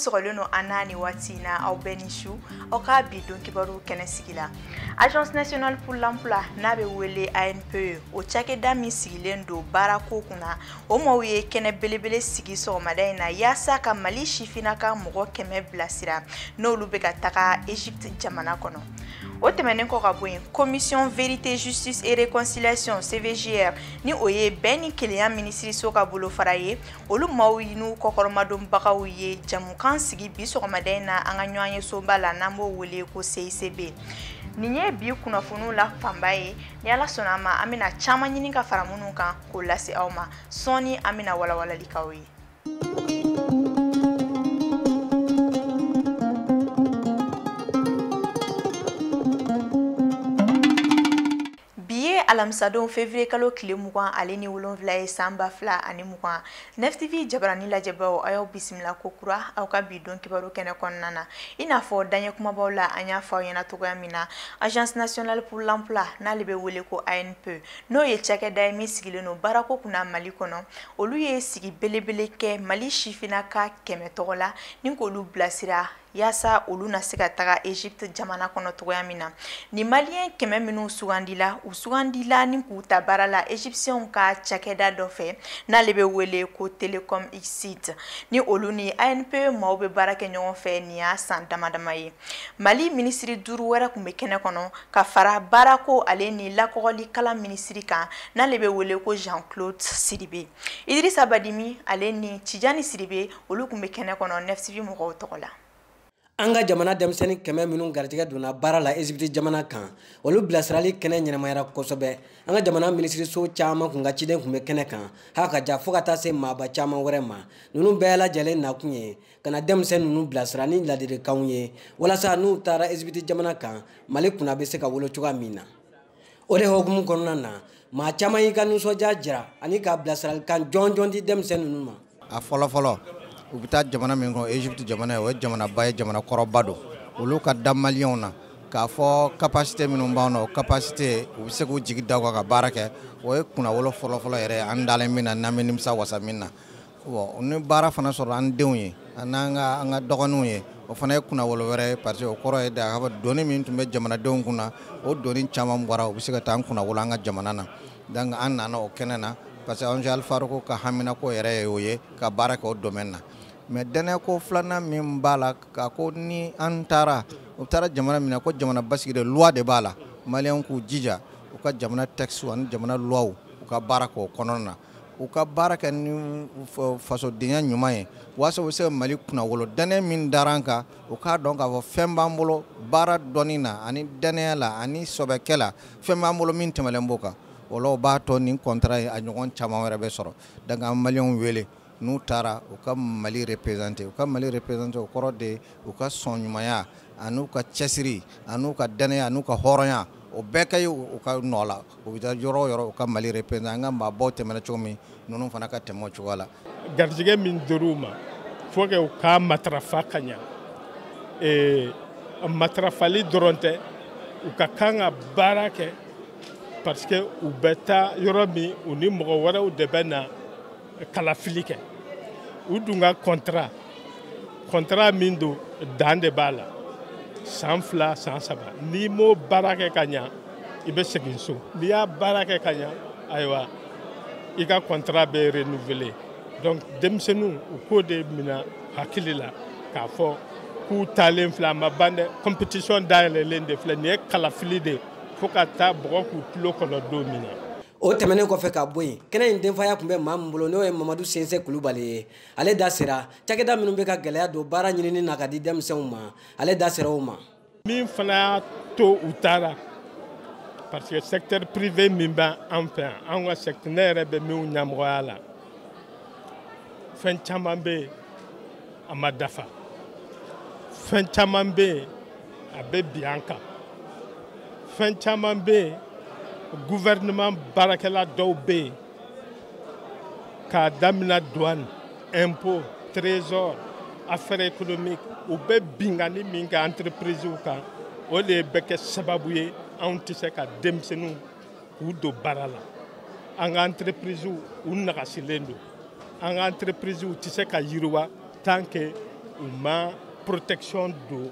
sɔgɔlen anani watina au benishu au ka bidon kibaru kenesigila Agence nationale pour l'emploi n'a be wele ANPE o cakɛda min sigilen do baarako kunna o maaw ye kɛnɛ belebele sigi sɔgɔmada in na yaasa ka Mali sifinaka mɔgɔ 100 bilasira n'olu bɛ ka taga Egypte jamana kɔnɔ. O tɛmɛnen kɔ ka bɔ yen Commission Vérité Justice et Réconciliation CVJR ni o ye bɛn ni kelenya minisiriso ka bolofara ye olu maaw n'u kɔkɔrɔmadonbagaw ye jamukan sigi bi sɔgɔmada in na an ka ɲɔgɔn ye soba la n'an b'o wele ko CICB. Nin ye bi kunnafoniw la fanba ye ni Ala sɔnna ma an bɛna caman ɲini ka fara minnu kan k'o lase aw ma sɔɔni an bɛna walawalali k'aw ye. Alamisadon février kalo tile 20 ale ni 7 ye san 2020 NFTV jabarani lajɛbaaw aw bisimila ko kura aw ka bidon kibaru kɛnɛ kɔnɔna na i n'a fɔ daɲɛ kumabaw la an y'a fɔ aw ɲɛna cogoya min na Agence nationale pour l'emploi n'ale bɛ wele ko ANPE n'o ye cakɛda ye min sigilen no baarako kunna Mali kɔnɔ olu ye sigi belebele kɛ Mali sifinaka 100 tɔgɔ la ni k'olu bilasira yaasa olu na se ka taga Egypte jamana kɔnɔ cogoya min na ni malien 100 minnu sugandila u sugandila ni k'u ta baara la Egyptiens ka cakɛda dɔ fɛ n'ale bɛ wele ko Telecom Exit ni olu ni ANPE maaw bɛ baara kɛ ɲɔgɔn fɛ ni y'a san damadama ye Mali ministre 5 wɛrɛ kun bɛ kɛnɛ kɔnɔ ka fara baarako ale ni lakɔgɔli kalan ministre kan n'ale bɛ wele ko Jean-Claude Sidibe Idrissa Badimi ale ni Tijani Sidibe olu kun bɛ kɛnɛ kɔnɔ NFTV mɔgɔw tɔgɔ la. An ka jamana denmisɛnnin 100 minnu garijɛgɛ donna baara la Egypte jamana kan olu bilasirali kɛnɛ ɲɛnamayara kosɛbɛ an ka jamana minisiriso caman kun ka ciden kun bɛ kɛnɛ kan haka ja fo ka taa se maaba caman wɛrɛ ma ninnu bɛɛ lajɛlen nakun ye kana denmisɛnnin ninnu bilasira ni ladilikanw ye walasa n'u taara Egypte jamana kan Mali kunna bɛ se ka wolo cogoya min na o de hokumu kɔnɔna na maa caman y'i ka nisɔndiya jira ani ka bilasiralikan jɔnjɔn di denmisɛnnin ninnu ma a fɔlɔ u bɛ taa jamana min kɔnɔ Egypte jamana o ye jamanaba ye jamana kɔrɔba don olu ka da maliyɛnw na k'a fɔ capacité minnu b'an na o capacité u bɛ se k'u jigi da ka baara kɛ o ye kunnawolo fɔlɔ yɛrɛ an dalen min na n'an bɛ nimisa wasa min na bon ni baara fana sɔrɔ an denw ye n'an ka dɔgɔninw ye o fana ye kunnawolo wɛrɛ ye parce que o kɔrɔ ye da doni min tun bɛ jamanadenw kunna o doni caman bɔra u bɛ se ka taa an kunnawolo an ka jamana na donc an nana o kɛnɛ na parce que Ange Alfarouko ka haminako yɛrɛ ye o ye ka baara kɛ o domaine na mais dɛnɛ ko filanan min b'a la ka ko ni an taara u taara jamana min na ko jamana basigi de loi de b'a la maliyɛnw k'u jija u ka jamana texte ani jamana loi u ka baara k'o kɔnɔna na u ka baara kɛ ni fasodenya ɲuman ye waasa u bɛ se ka Mali kunnawolo dɛnɛ min dara an kan u k'a dɔn k'a fɔ fɛn b'an bolo baara dɔnni na ani dɛnɛya la ani sɔbɛkɛ la fɛn b'an bolo min tɛmɛlen b'o kan o la o b'a to nin contrat ye a ɲɔgɔn caman wɛrɛ bɛ sɔrɔ donc an maliyɛnw wele n'u taara u ka Mali représenter o kɔrɔ de u ka sɔn ɲumanya an'u ka cɛsiri an'u ka dɛnɛya an'u ka hɔrɔnya o bɛɛ ka ye u ka nɔ la u bɛ taa yɔrɔ o yɔrɔ u ka Mali représenter an ka maabaw tɛmɛna cogo min ninnu fana ka tɛmɛ o cogoya la. Garijɛgɛ min dir'u ma fo que u ka matarafa ka ɲa matarafali dɔrɔn tɛ u ka kan ka baara kɛ parce que u bɛ taa yɔrɔ min u ni mɔgɔ wɛrɛw de bɛ na kalafili kɛ u dun ka contrat min don dan de b'a la san 2 san 3 n'i m'o baara kɛ ka ɲa i bɛ segin so n'i y'a baara kɛ ka ɲa ayiwa i ka contrat bɛ renouveler donc denmisɛnninw u k'o de mina hakili la k'a fɔ k'u taalen filɛ a ma ban dɛ compétition dayɛlɛlen de filɛ nin ye kalafili de fo ka taa bɔgɔ k'u tulo kɔnɔ don min na. o tɛmɛnen kɔfɛ ka bɔ yen kɛnɛ in denfaya tun bɛ maa min bolo n'o ye Mamadu Sensɛ Kulubali ye ale da sera cakɛda minnu bɛ ka gɛlɛya don baara ɲinini na ka di denmisɛnw ma ale da sera o ma min fana y'a to u taara parce que secteur privé min bɛ an fɛ yan an ka secteur ne yɛrɛ bɛ min ɲɛmɔgɔya la fɛn caman bɛ yen a ma dafa fɛn caman bɛ yen a bɛ bin an kan fɛn caman bɛ yen gouvernement baarakɛla dɔw bɛ yen k'a daminɛ douane impôt trésor affaires économiques u bɛ bingani min kɛ entreprises kan o de bɛ kɛ sababu ye anw tɛ se ka denmisɛnninw k'u don baara la an ka entreprises u nagasilen don an ka entreprises tɛ se ka yiriwa tant que uma protection do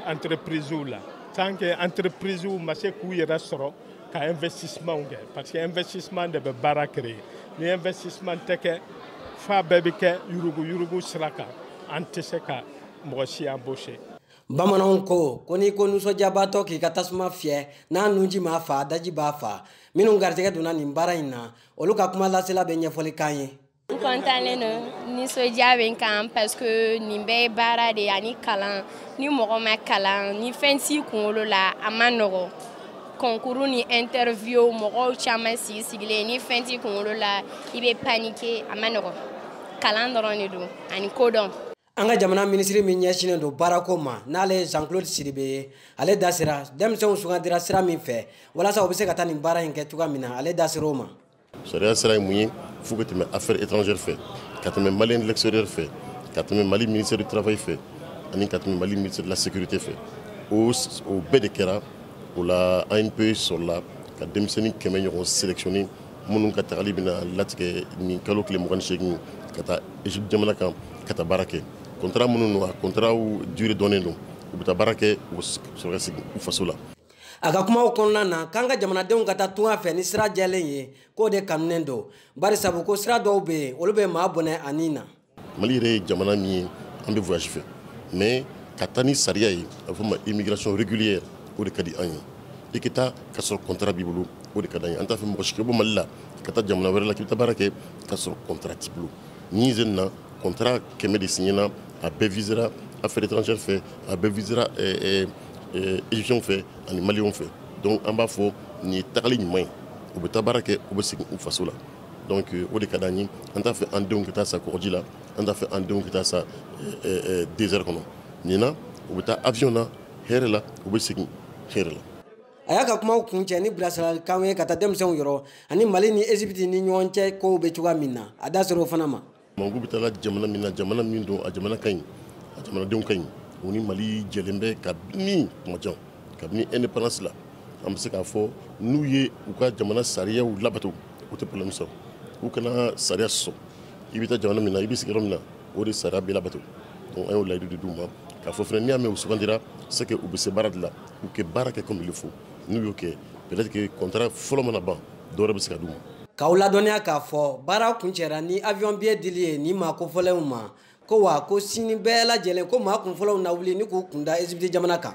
entreprise la tant que entreprise ma se k'u yɛrɛ sɔrɔ ka investissement kɛ parce que investissement de bɛ baara créer ni investissement tɛ kɛ fa bɛɛ bɛ kɛ yurugu sira kan an tɛ se ka mɔgɔ si embaucher. Bamananw ko n'i ko nisɔndiyabaatɔ k'i ka tasuma fiyɛ n'a nunji m'a fa daji b'a fa minnu garijɛgɛ donna nin baara in na olu ka kuma lasela bɛ ɲɛfɔli k'an ye. N kɔntannen don nisɔndiya bɛ n kan parce que nin bɛɛ ye baara de ye ani kalan ni mɔgɔ ma kalan ni fɛn t'i kunkolo la a ma nɔgɔ concours ni interview mɔgɔw caman sigilen ni fɛn t'i kunkolo la i bɛ paniquer a ma nɔgɔ kalan dɔrɔn de don ani kodɔn. An ka jamana minisiri min ɲɛsinnen don baarako ma n'ale ye Jean-Claude Sidibe ye ale da sera denmisɛnw sugandira sira min fɛ walasa u bɛ se ka taa nin baara in kɛ cogoya min na ale da sera o ma. Sariya sira ye mun ye fo ka tɛmɛ affaires étrangères fɛ ka tɛmɛ Malien de l'extérieur fɛ ka tɛmɛ Mali ministère du travail fɛ ani ka tɛmɛ Mali ministère de la sécurité fɛ o bɛɛ de kɛra o la ANP sɔrɔla ka denmisɛnnin 100 ɲɔgɔn sélectionner minnu ka tagali bɛna latigɛ nin kalo tile 28 ka taa Égypte jamana kan ka taa baara kɛ. Contrat minnu don a contrat durée dɔnnen don u bɛ taa baara kɛ u bɛ sɔrɔ ka segin u faso la. A ka kumaw kɔnɔna na k'an ka jamanadenw ka taa tunga fɛ ni sira jɛlen ye k'o de kanunen don bari sabu ko sira dɔw bɛ yen olu bɛ maa bɔnɛ ani na. Mali yɛrɛ ye jamana min ye an bɛ voyage fɛ mais ka taa ni sariya ye a bɛ fɔ o ma immigration régulière o de ka di an ye i ka taa ka sɔrɔ contrat b'i bolo o de ka d'an ye an t'a fɛ mɔgɔ si ka bɔ Mali la ka taa jamana wɛrɛ la k'i bɛ taa baara kɛ ka sɔrɔ contrat t'i bolo ni zeni na contrat 100 de signé na a bɛɛ visera affaires étrangères fɛ a bɛɛ visera égyptiens fɛ ani maliens fɛ donc an b'a fɔ nin ye tagali ɲuman ye u bɛ taa baara kɛ u bɛ segin u faso la donc o de ka d'an ye an t'a fɛ an denw ka taa sa kɔgɔji la an t'a fɛ an denw ka taa sa désert kɔnɔ nin na u bɛ taa avion na hɛrɛ la u bɛ segin hɛrɛ la. A y'a ka kumaw kuncɛ ni bilasiralikanw ye ka taa denmisɛnw yɔrɔ ani Mali ni Égypte ni ɲɔgɔn cɛ kow bɛ cogoya min na a da sera o fana ma. Mangu bɛ taa jamana min na jamana min don a jamana ka ɲi a jamanadenw ka ɲi o ni Mali jɛlen bɛ kabini kuma jan kabini indépendance la an bɛ se k'a fɔ n'u ye u ka jamana sariyaw labato u tɛ problème sɔrɔ u kana sariya sɔsɔ i bɛ taa jamana min na i bɛ sigi yɔrɔ min na o de sariya bɛ labato donc an y'o layidu de d'u ma k'a fɔ fɛnɛ n'i y'a mɛn u sugandira c'est que u bɛ se baara de la u kɛ baara kɛ comme il faut n'u y'o kɛ peut-être que contrat fɔlɔ mana ban dɔ wɛrɛ bɛ se ka d'u ma. K'aw ladɔnniya k'a fɔ baara kuncɛra ni avion billet dili ye ni maa kofɔlenw ma ko wa ko sini bɛɛ lajɛlen ko maa kunfɔlɔw na wuli ni k'u kunda Égypte jamana kan.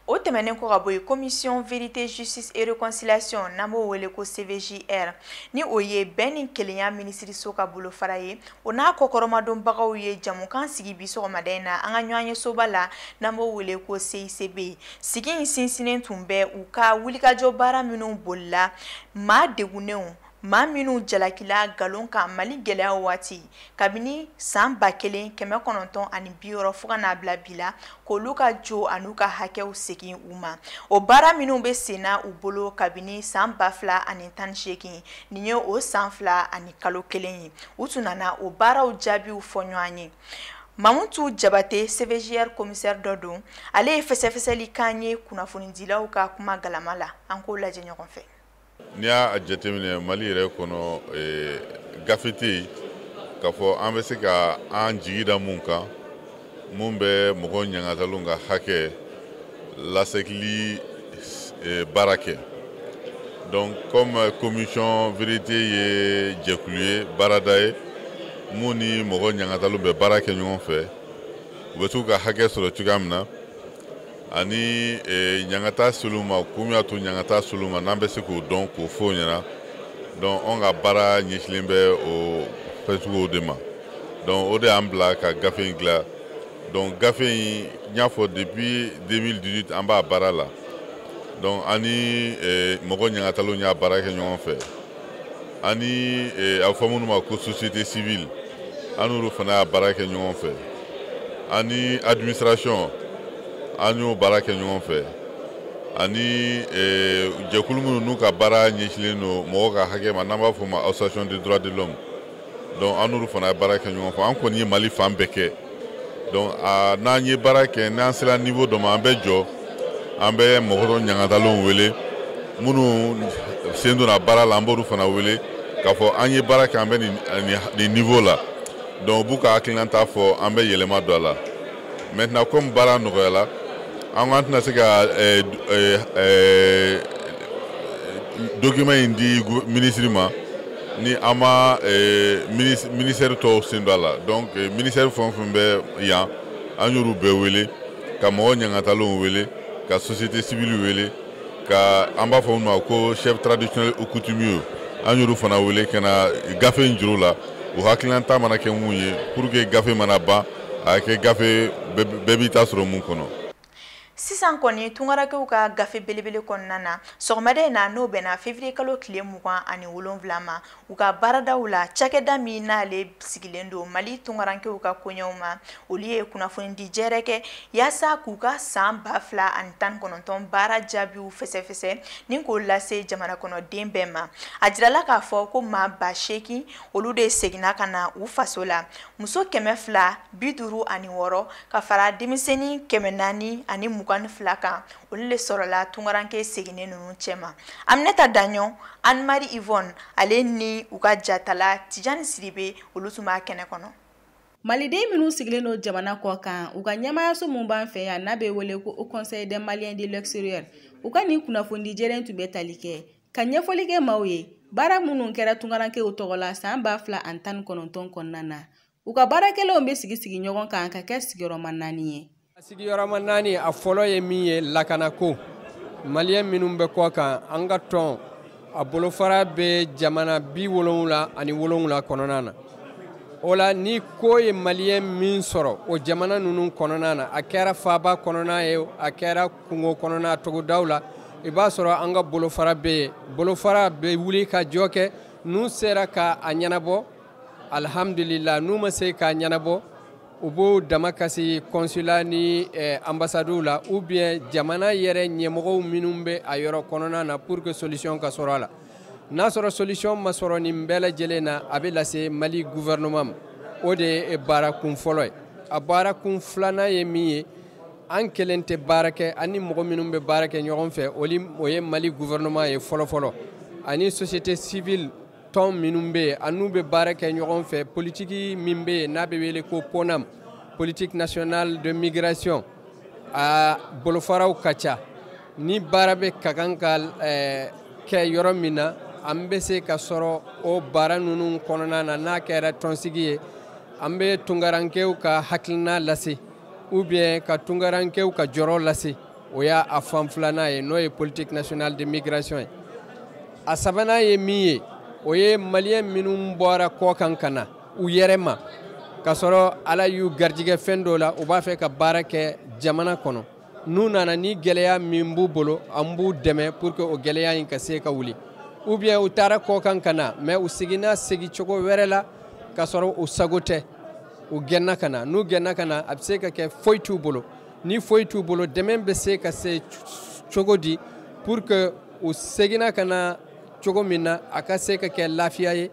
O tɛmɛnen kɔ ka bɔ yen commission vérité justice et réconciliation n'an b'o wele ko CVJR ni o ye bɛn ni kelenya minisiriso ka bolofara ye o n'a kɔkɔrɔmadonbagaw ye jamukan sigi bi sɔgɔmada in na an ka ɲɔgɔn ye soba la n'an b'o wele ko CICB sigi in sinsinnen tun bɛ u ka wulikajɔ baara minnu bolila maa degunenw maa minnu jalakila galon kan Mali gɛlɛya waati kabini san 1960 fo ka n'a bila bi la k'olu ka jo an'u ka hakɛw segin u ma o baara minnu bɛ senna u bolo kabini san 2018 nin ye o san 2 ani kalo 1 ye u tun nana o baaraw jaabiw fɔ ɲɔgɔn ye. Mamutu Jabate CVJR commissaire dɔ don ale ye fɛsɛfɛsɛli k'an ye kunnafonidilaw ka kuma galama la an k'o lajɛ ɲɔgɔn fɛ. N'i y'a jateminɛ Mali yɛrɛ kɔnɔ gafe tɛ yen k'a fɔ an bɛ se ka an jigi da mun kan mun bɛ mɔgɔ ɲangataliw ka hakɛ lasegili baara kɛ donc comme commission vérité ye jɛkulu ye baarada ye mun ni mɔgɔ ɲangataliw bɛ baara kɛ ɲɔgɔn fɛ u bɛ t'u ka hakɛ sɔrɔ cogoya min na ani ɲangata selu ma kun y'a to ɲangata selu ma n'an bɛ se k'o dɔn k'o fɔ ɲɛna donc an ka baara ɲɛsilen bɛ o fɛnsuguw de ma donc o de y'an bila ka gafe in dilan donc gafe in n y'a fɔ depuis 2018 an b'a baara la donc ani mɔgɔ ɲangataliw y'a baara kɛ ɲɔgɔn fɛ ani a fɔ minnu ma ko société civile an n'olu fana y'a baara kɛ ɲɔgɔn fɛ ani administration an y'o baara kɛ ɲɔgɔn fɛ ani jɛkulu minnu n'u ka baara ɲɛsilen don mɔgɔ ka hakɛ ma n'an b'a fɔ o ma association des droits de l'homme donc an n'olu fana ye baara kɛ ɲɔgɔn fɛ an kɔni ye Mali fan bɛɛ kɛ donc n'an ye baara kɛ n'an sera niveau dɔ ma an bɛ jɔ an bɛ mɔgɔ dɔ ɲangatalenw wele minnu sen donna baara la an b'olu fana wele k'a fɔ an ye baara kɛ an bɛ nin niveau la donc b'u ka hakilina fɔ an bɛ yɛlɛma don a la maintenant comme baara nɔgɔyala an ko an tɛna se ka document in di ministre ma ni an ma ministère tɔw sen don a la donc ministère fɛn o fɛn bɛ yan an y'olu bɛɛ wele ka mɔgɔ ɲangatalenw wele ka société civile wele ka an b'a fɔ olu ma ko chef traditionnel ou coutumier an y'olu fana wele ka na gafe in juru la o hakilina mana kɛ mun ye pour que gafe mana ban a kɛ gafe bɛɛ b'i ta sɔrɔ mun kɔnɔ. Sisan kɔni tungarakɛw ka gafe belebele kɔnɔna na sɔgɔmada in na n'o bɛnna février kalo tile 27 ma u ka baaradaw la cakɛda min n'ale sigilen don Mali tungarakɛw ka koɲɛw ma olu ye kunnafoni di jɛrɛ kɛ yaasa k'u ka san 2019 baara jaabiw fɛsɛfɛsɛ ni k'o lase jamana kɔnɔden bɛɛ ma a jirala k'a fɔ ko maa 8,000 olu de seginna ka na u faso la muso 256 ka fara denmisɛnnin 400 ani 22 kan olu le sɔrɔla tungaranke seginnen ninnu cɛma Aminata Daɲɔ Anne-Marie Yvonne ale ni u ka jatala Tijani Siribe olu tun b'a kɛnɛ kɔnɔ. Maliden minnu sigilen no jamana kɔ kan u ka ɲɛmayaso mun b'an fɛ yan n'a bɛ wele ko Haut Conseil des Maliens de l'extérieur u ka nin kunnafoni jɛrɛn tun bɛ tali kɛ ka ɲɛfɔli kɛ maaw ye baara minnu kɛra tungarankew tɔgɔ la san 2019 kɔnɔna na u ka baarakɛlaw bɛ sigi ɲɔgɔn kan ka kɛ sigiyɔrɔma 4 ye. Sigiyɔrɔma 4 a fɔlɔ ye min ye lakanako maliyɛn minnu bɛ kɔ kan an ka tɔn a bolofara bɛ jamana 77 kɔnɔna na o la ni ko ye maliyɛn min sɔrɔ o jamana ninnu kɔnɔna na a kɛra faaba kɔnɔna ye a kɛra kungo kɔnɔna togodaw la i b'a sɔrɔ an ka bolofara bɛ yen bolofara bɛ wuli ka jɔ kɛ n'u sera ka a ɲɛnabɔ alhamdulillah n'u ma se k'a ɲɛnabɔ u b'o dama kasi consulat ni ambassadew la ou bien jamana yɛrɛ ɲɛmɔgɔw minnu bɛ a yɔrɔ kɔnɔna na pour que solution ka sɔrɔ a la n'a sɔrɔ solution ma sɔrɔ nin bɛɛ lajɛlen na a bɛ lase Mali gouvernement ma o de ye baara kun fɔlɔ ye a baara kun filanan ye min ye an kelen tɛ baara kɛ ani mɔgɔ minnu bɛ baara kɛ ɲɔgɔn fɛ o ye Mali gouvernement ye fɔlɔ ani société civile tɔn minnu bɛ yen an'u bɛ baara kɛ ɲɔgɔn fɛ politiki min bɛ yen n'a bɛ wele ko PONAM politique nationale de migration a bolofaraw ka ca ni baara bɛ ka kan ka kɛ yɔrɔ min na an bɛ se ka sɔrɔ o baara ninnu kɔnɔna na n'a kɛra tɔnsigi ye an bɛ tungarankew ka hakilina lase ou bien ka tungarankew ka jɔrɔ lase o y'a fan filanan ye n'o ye politique nationale de migration ye a sabanan ye min ye o ye maliyɛn minnu bɔra kɔ kan ka na u yɛrɛ ma ka sɔrɔ ala y'u garijɛgɛ fɛn dɔ la u b'a fɛ ka baara kɛ jamana kɔnɔ n'u nana ni gɛlɛya min b'u bolo an b'u dɛmɛ pour que o gɛlɛya in ka se ka wuli ou bien u taara kɔ kan ka na mais u seginna segicogo wɛrɛ la ka sɔrɔ u sago tɛ u gɛnna ka na n'u gɛnna ka na a bɛ se ka kɛ foyi t'u bolo ni foyi t'u bolo dɛmɛ bɛ se ka se cogo di pour que u seginna ka na cogo min na a ka se ka kɛ lafiya ye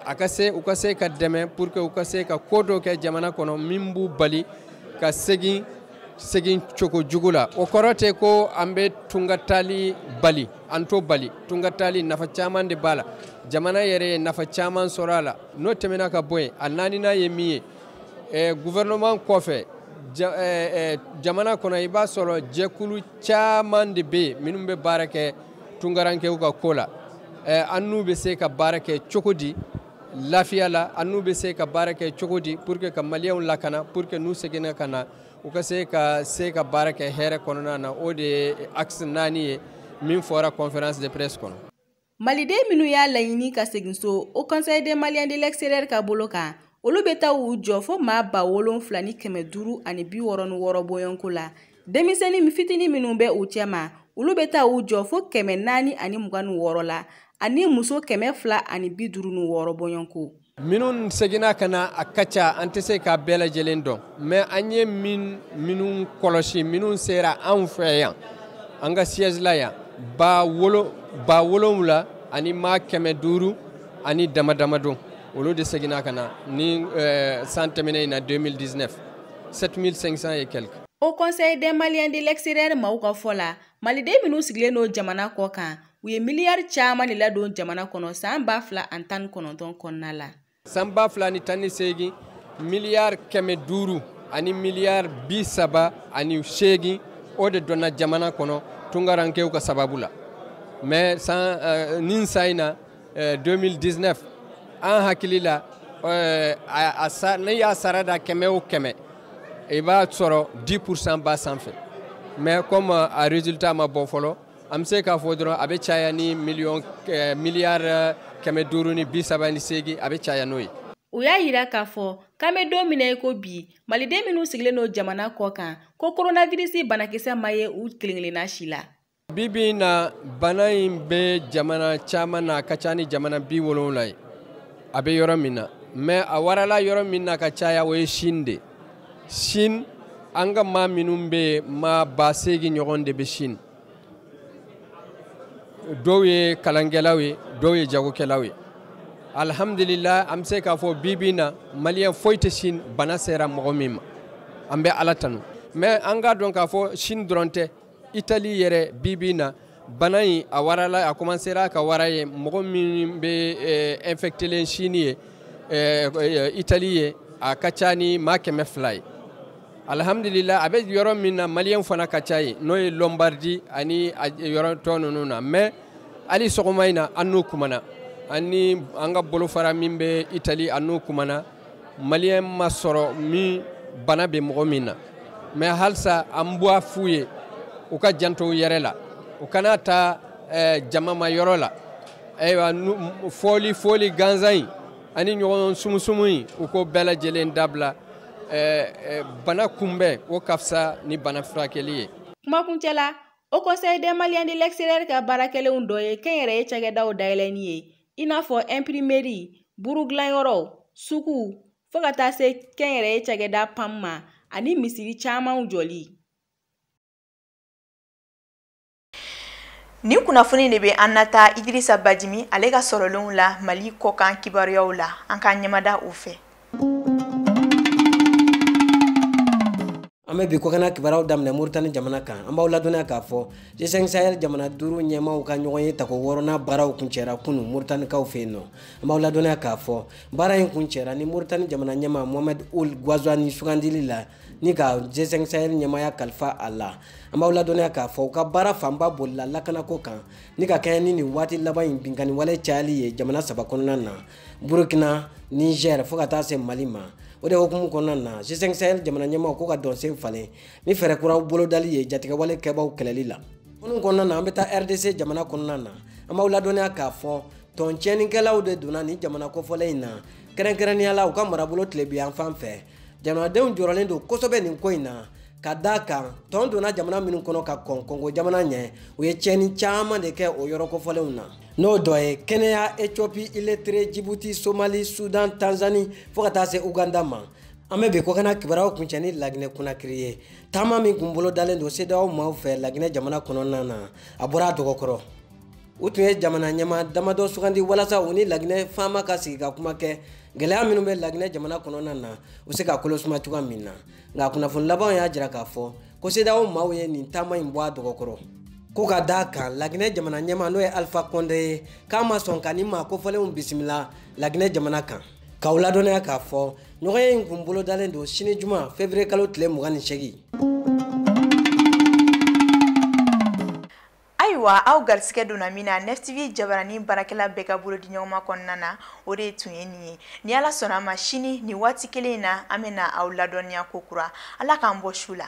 u ka se ka dɛmɛ pour que u ka se ka ko dɔ kɛ jamana kɔnɔ min b'u bali ka segin cogo jugu la o kɔrɔ tɛ ko an bɛ tungatali bali an t'o bali tungatali nafa caman de b'a la jamana yɛrɛ ye nafa caman sɔrɔ a la n'o tɛmɛna ka bɔ yen a naaninan ye min ye gouvernement kɔfɛ jamana kɔnɔ i b'a sɔrɔ jɛkulu caman de bɛ yen minnu bɛ baara kɛ tungarankew ka ko la an n'u bɛ se ka baara kɛ cogo di lafiya la an n'u bɛ se ka baara kɛ cogo di pour que ka maliyɛnw lakana pour que n'u seginna ka na u ka se ka baara kɛ hɛrɛ kɔnɔna na o de ye axe 4 ye min fɔra conférence de presse kɔnɔ. Maliden minnu y'a laɲini ka segin so Haut Conseil des Maliens de l'extérieur ka bolo kan olu bɛ taa u jɔ fo maa 7,566 bɔɲɔnko la denmisɛnnin fitinin minnu bɛ u cɛma olu bɛ taa u jɔ fo 426 la ani muso 256 bɔɲɔnko. minnu seginna ka na a ka ca an tɛ se k'a bɛɛ lajɛlen dɔn mais an ye minnu kɔlɔsi minnu sera anw fɛ yan an ka siège la yan 7,000 ani maa 500 ani damadamadenw olu de seginna ka na ni san tɛmɛnen in na 2019 7500 et quelques. Au Conseil des Maliens de l'extérieur maaw ka fɔ la maliden minnu sigilen don jamana kɔ kan u ye miliyari caman de ladon jamana kɔnɔ san 2019 kɔnɔna la. San 2018 miliyari 500 ani miliyari 38 o de donna jamana kono tungarankew ka sababu la mais nin sayna 2019 an hakili la ne y'a sarada 100 i b'a sɔrɔ 10% ba sanfɛ mais comme a résultat ma bɔ fɔlɔ an bɛ se k'a fɔ dɔrɔn a bɛ caya ni miliyari 538 a bɛ caya n'o ye. U y'a yira k'a fɔ k'an bɛ don min na i ko bi maliden minnu sigilen don jamana kɔ kan ko coronavirus banakisɛ ma ye u kelen-kelenna si la. Bibi in na bana in bɛ jamana caman na a ka ca ni jamana 70 ye a bɛ yɔrɔ min na mais a warala yɔrɔ min na ka caya o ye Chine de. Chine an ka maa minnu bɛ maa 80 ɲɔgɔn de bɛ Chine. Dɔw ye kalankɛlaw ye dɔw ye jagokɛlaw ye. Alhamdulillah an bɛ se k'a fɔ bibi in na maliyɛn foyi tɛ Chine bana sera mɔgɔ min ma an bɛ Ala tanu mais an k'a dɔn k'a fɔ Chine dɔrɔn tɛ Italie yɛrɛ bibi in na bana in a warala a commencera ka wara ye mɔgɔ min bɛ infectelen Chine ye Italie ye a ka ca ni maa 200 ye. Alhamdulillah a bɛ yɔrɔ min na maliyɛn fana ka ca ye n'o ye Lombardie ani yɔrɔ tɔ ninnu na mais hali sɔgɔma in na an n'u kumana ani an ka bolofara min bɛ Italie an n'u kumana maliyɛn ma sɔrɔ min bana bɛ mɔgɔ min na mais halisa an b'a f'u ye u ka janto u yɛrɛ la u kana taa jama ma yɔrɔ la ayiwa fɔli gansan in ani ɲɔgɔn sumusumu in u ko bɛɛ lajɛlen dabila bana kunbɛn o ka fisa ni bana furakɛli ye. Kumakuncɛ la Au Conseil des Maliens de l'extérieur ka baarakɛlenw dɔ ye kɛnyɛrɛye cakɛdaw dayɛlɛnni ye i n'a fɔ imprimerie burudilanyɔrɔw suguw fo ka taa se kɛnyɛrɛye cakɛda PAM ma ani misiri camanw jɔli. Ni kunnafoni de bɛ an nata Idrissa Badjimi ale ka sɔrɔlenw la Mali kɔkan kibaruyaw la an ka ɲɛmada u fɛ. An bɛ bi kɔkana kibaruyaw daminɛ Moritani jamana kan an b'aw ladɔnniya k'a fɔ G5 Sahel jamana 5 ɲɛmaaw ka ɲɔgɔn ye tako 6nan baaraw kuncɛra kunu Moritanikaw fɛ yen nɔ an b'aw ladɔnniya k'a fɔ baara in kuncɛra ni Moritani jamana ɲɛmaa Mohamed Ould Ghazouani sugandili la ni ka G5 Sahel ɲɛmaaya kalifa a la an b'aw ladɔnniya k'a fɔ u ka baara fanba bolila lakanako kan ni ka kɛɲɛ ni nin waati laban in binkani wale cayali ye jamana 3 kɔnɔna na Burkina, Niger fo ka taa se Mali ma. O de hukumu kɔnɔna na G5 Sahel jamana ɲɛmaaw ko ka dɔnsen falen ni fɛɛrɛ kuraw bolodali ye jatigɛwale kɛbaw kɛlɛli la. Minnu kɔnɔna na an bɛ taa RDC jamana kɔnɔna na an b'aw ladɔnniya k'a fɔ tɔncɛnikɛlaw de donna ni jamana kɔfɔlen in na kɛrɛnkɛrɛnnenya la u ka marabolo tilebiyan fan fɛ jamanadenw jɔrɔlen don kosɛbɛ nin ko in na ka da kan tɔn donna jamana minnu kɔnɔ ka kɔn Kongo jamana ɲɛ u ye tiɲɛni caman de kɛ o yɔrɔ kɔfɔlenw na n'o dɔ ye Kenya, Ethiopie, Illettré, Djibouti, Somalie, Soudan, Tanzanie fo ka taa se Uganda ma. An bɛ bi kɔkana kibaruyaw kuncɛ ni Laginɛ Conakry ye taama min kun bolo dalen don CEDEAO maaw fɛ Laginɛ jamana kɔnɔna na a bɔra a dɔgɔkɔrɔ u tun ye jamana ɲɛmaa damadɔ sugandi walasa u ni Laginɛ faama ka sigi ka kuma kɛ gɛlɛya minnu bɛ Laginɛ jamana kɔnɔna na u se ka kolosuma cogoya min na nka kunnafoni laban y'a jira k'a fɔ ko CEDEAO maaw ye nin taama in bɔ a dɔgɔkɔrɔ ko ka da kan Laginɛ jamana ɲɛmaa n'o ye Alpha Condé ye k'a ma sɔn ka ni maa kofɔlenw bisimila Laginɛ jamana kan k'aw ladɔnniya k'a fɔ ɲɔgɔnye in kun bolo dalen don sini juma février kalo tile 28. Ayiwa aw garisigɛ donna min na NFTV jabarani barakɛla bɛɛ ka bolo di ɲɔgɔnma kɔnɔna na o de tun ye nin ye ni Ala sɔnna ma sini ni waati kelen in na an bɛna aw ladɔnniya ko kura Ala k'an bɔ su la.